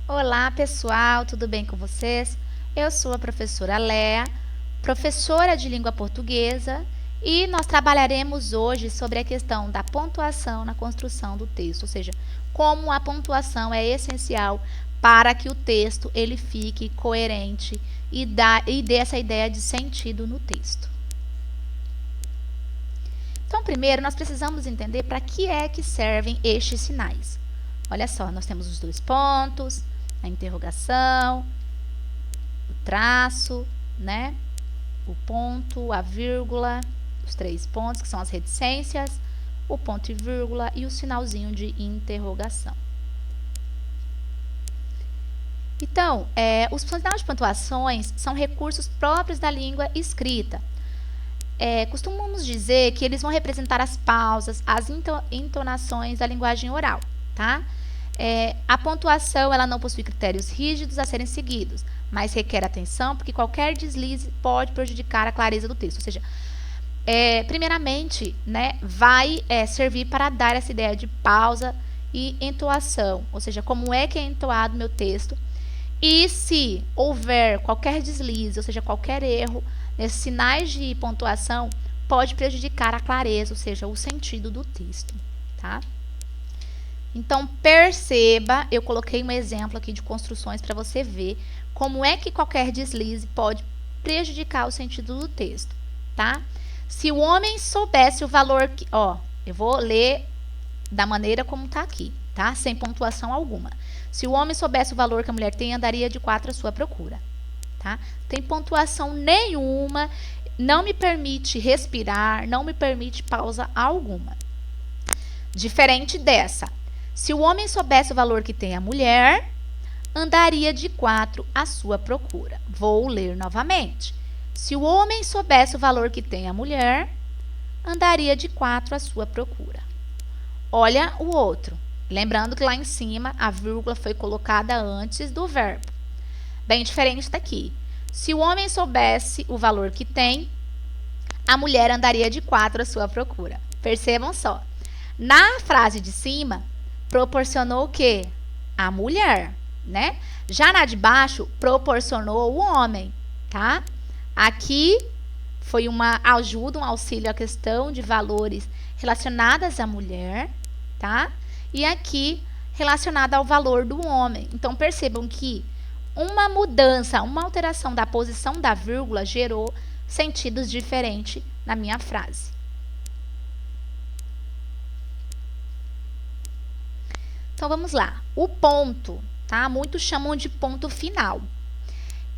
Olá, pessoal, tudo bem com vocês? Eu sou a professora Léa, professora de língua portuguesa, e nós trabalharemos hoje sobre a questão da pontuação na construção do texto, ou seja, como a pontuação é essencial para que o texto ele fique coerente e dê essa ideia de sentido no texto. Então, primeiro, nós precisamos entender para que é que servem estes sinais. Olha só, nós temos os dois pontos, a interrogação, o traço, né? O ponto, a vírgula, os 3 pontos, que são as reticências, o ponto e vírgula e o sinalzinho de interrogação. Então, os sinais de pontuações são recursos próprios da língua escrita. Costumamos dizer que eles vão representar as pausas, as entonações da linguagem oral, tá? A pontuação ela não possui critérios rígidos a serem seguidos, mas requer atenção porque qualquer deslize pode prejudicar a clareza do texto. Ou seja, primeiramente, né, vai servir para dar essa ideia de pausa e entoação, ou seja, como é que é entoado meu texto. E se houver qualquer deslize, ou seja, qualquer erro, esses sinais de pontuação pode prejudicar a clareza, ou seja, o sentido do texto, tá? Então, perceba, eu coloquei um exemplo aqui de construções para você ver como é que qualquer deslize pode prejudicar o sentido do texto, tá? Se o homem soubesse o valor que... eu vou ler da maneira como está aqui, tá? Sem pontuação alguma. Se o homem soubesse o valor que a mulher tem, andaria de 4 à sua procura, tá? Tem pontuação nenhuma, não me permite respirar, não me permite pausa alguma. Diferente dessa, se o homem soubesse o valor que tem a mulher, andaria de 4 à sua procura. Vou ler novamente. Se o homem soubesse o valor que tem a mulher, andaria de 4 à sua procura. Olha o outro. Lembrando que lá em cima a vírgula foi colocada antes do verbo. Bem diferente daqui. Se o homem soubesse o valor que tem, a mulher andaria de 4 à sua procura. Percebam só. Na frase de cima, proporcionou o quê? A mulher, né? Já na de baixo, proporcionou o homem, tá? Aqui foi uma ajuda, um auxílio à questão de valores relacionadas à mulher, tá? E aqui relacionada ao valor do homem. Então, percebam que uma mudança, uma alteração da posição da vírgula gerou sentidos diferentes na minha frase. Então, vamos lá. O ponto, tá? Muitos chamam de ponto final.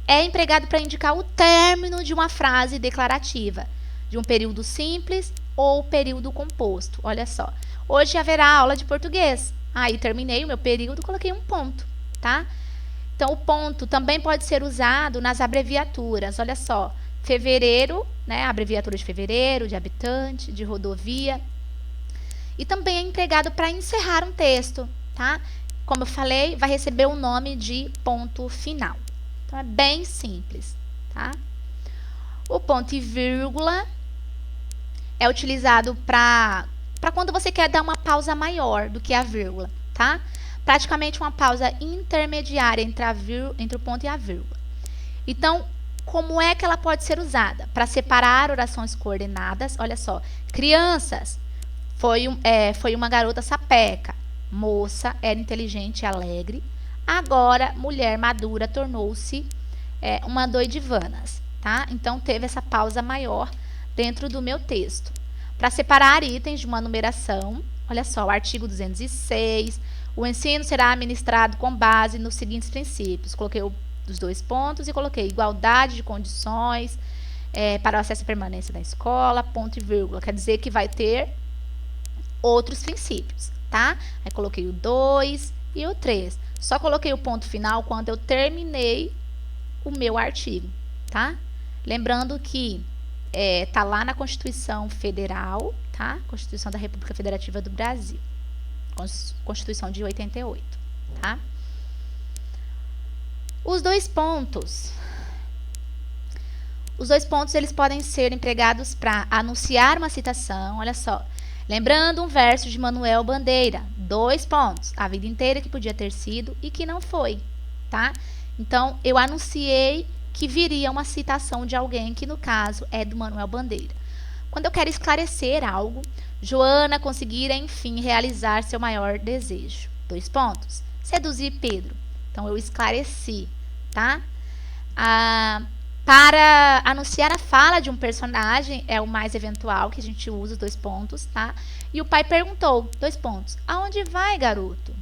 É empregado para indicar o término de uma frase declarativa, de um período simples ou período composto. Olha só. Hoje haverá aula de português. Aí terminei o meu período, coloquei um ponto, tá? Então, o ponto também pode ser usado nas abreviaturas. Olha só, fevereiro, né? Abreviatura de fevereiro, de habitante, de rodovia. E também é empregado para encerrar um texto, tá? Como eu falei, vai receber o nome de ponto final. Então, é bem simples, tá? O ponto e vírgula é utilizado para quando você quer dar uma pausa maior do que a vírgula, tá? Praticamente uma pausa intermediária entre o ponto e a vírgula. Então, como é que ela pode ser usada? Para separar orações coordenadas, olha só. Crianças, foi uma garota sapeca. Moça, era inteligente e alegre. Agora, mulher madura tornou-se uma doidivanas, tá? Então, teve essa pausa maior dentro do meu texto. Para separar itens de uma numeração, olha só, o artigo 206, o ensino será administrado com base nos seguintes princípios. Coloquei os 2 pontos e coloquei igualdade de condições para o acesso e permanência da escola, ponto e vírgula. Quer dizer que vai ter outros princípios, tá? Aí coloquei o 2 e o 3. Só coloquei o ponto final quando eu terminei o meu artigo, tá? Lembrando que tá lá na Constituição Federal, tá? Constituição da República Federativa do Brasil. Constituição de 88, tá? Os 2 pontos. Os 2 pontos, eles podem ser empregados para anunciar uma citação, olha só. Lembrando um verso de Manuel Bandeira, 2 pontos. A vida inteira que podia ter sido e que não foi, tá? Então, eu anunciei que viria uma citação de alguém, que no caso é do Manuel Bandeira. Quando eu quero esclarecer algo, Joana conseguira, enfim, realizar seu maior desejo. 2 pontos. Seduzir Pedro. Então, eu esclareci, tá? Para anunciar a fala de um personagem, é o mais eventual que a gente usa os 2 pontos, tá? E o pai perguntou, 2 pontos. Aonde vai, garoto?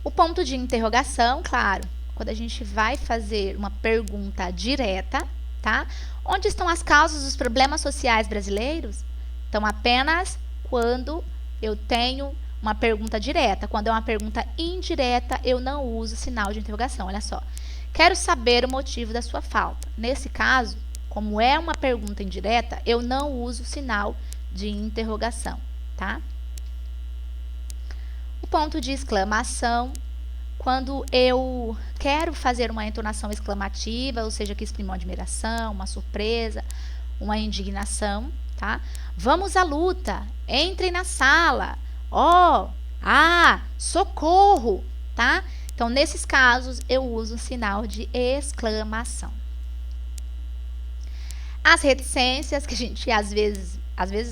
O ponto de interrogação, claro, quando a gente vai fazer uma pergunta direta, tá? Onde estão as causas dos problemas sociais brasileiros? Então, apenas quando eu tenho uma pergunta direta. Quando é uma pergunta indireta, eu não uso sinal de interrogação. Olha só. Quero saber o motivo da sua falta. Nesse caso, como é uma pergunta indireta, eu não uso sinal de interrogação, tá? O ponto de exclamação, quando eu quero fazer uma entonação exclamativa, ou seja, que exprime uma admiração, uma surpresa, uma indignação, tá? Vamos à luta, entrem na sala, socorro, tá? Então, nesses casos, eu uso o sinal de exclamação. As reticências, que a gente, às vezes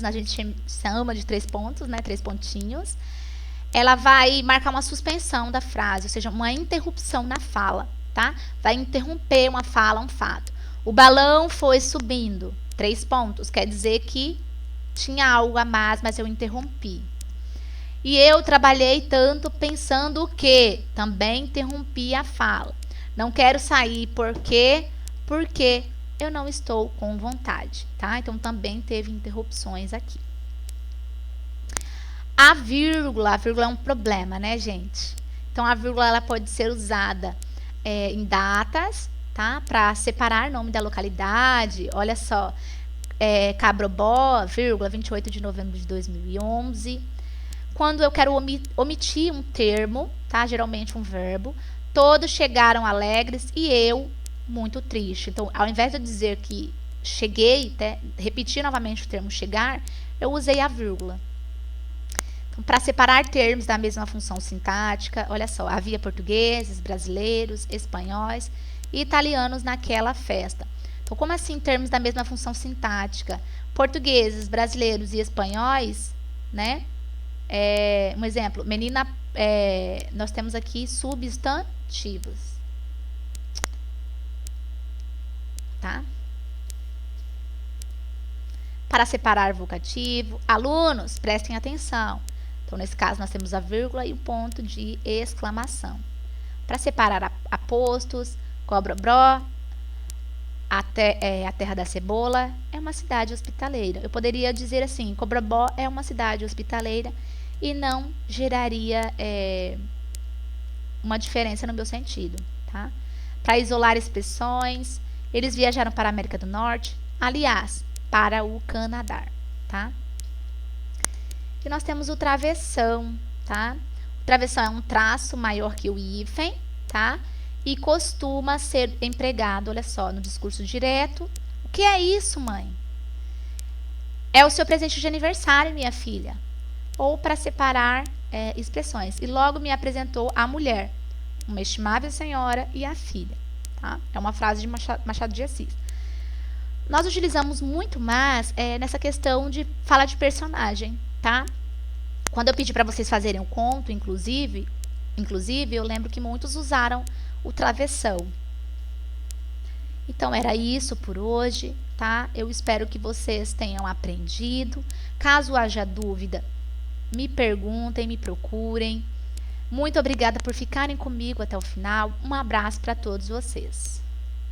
a gente chama de 3 pontos, né? 3 pontinhos. Ela vai marcar uma suspensão da frase, ou seja, uma interrupção na fala, tá? Vai interromper uma fala, um fato. O balão foi subindo, 3 pontos, quer dizer que tinha algo a mais, mas eu interrompi. E eu trabalhei tanto pensando que também interrompi a fala. Não quero sair porque eu não estou com vontade, tá? Então também teve interrupções aqui. A vírgula é um problema, né, gente? Então, a vírgula ela pode ser usada em datas, tá? Para separar nome da localidade. Olha só, Cabrobó, vírgula, 28 de novembro de 2011. Quando eu quero omitir um termo, tá? Geralmente um verbo. Todos chegaram alegres e eu muito triste. Então, ao invés de eu dizer que cheguei, repetir novamente o termo chegar, eu usei a vírgula. Para separar termos da mesma função sintática, olha só, havia portugueses, brasileiros, espanhóis e italianos naquela festa. Então, como assim termos da mesma função sintática? Portugueses, brasileiros e espanhóis, né? Um exemplo, menina, nós temos aqui substantivos, tá? Para separar vocativo, alunos, prestem atenção. Então, nesse caso, nós temos a vírgula e o ponto de exclamação. Para separar apostos, Cobrobó, a terra da cebola, é uma cidade hospitaleira. Eu poderia dizer assim, Cobrobó é uma cidade hospitaleira e não geraria uma diferença no meu sentido, tá? Para isolar expressões, eles viajaram para a América do Norte, aliás, para o Canadá, tá? E nós temos o travessão, tá? O travessão é um traço maior que o hífen, tá? E costuma ser empregado, olha só, no discurso direto. O que é isso, mãe? É o seu presente de aniversário, minha filha. Ou para separar expressões. E logo me apresentou a mulher, uma estimável senhora e a filha, tá? É uma frase de Machado de Assis. Nós utilizamos muito mais nessa questão de fala de personagem, tá? Quando eu pedi para vocês fazerem um conto, inclusive, eu lembro que muitos usaram o travessão. Então, era isso por hoje, tá? Eu espero que vocês tenham aprendido. Caso haja dúvida, me perguntem, me procurem. Muito obrigada por ficarem comigo até o final. Um abraço para todos vocês.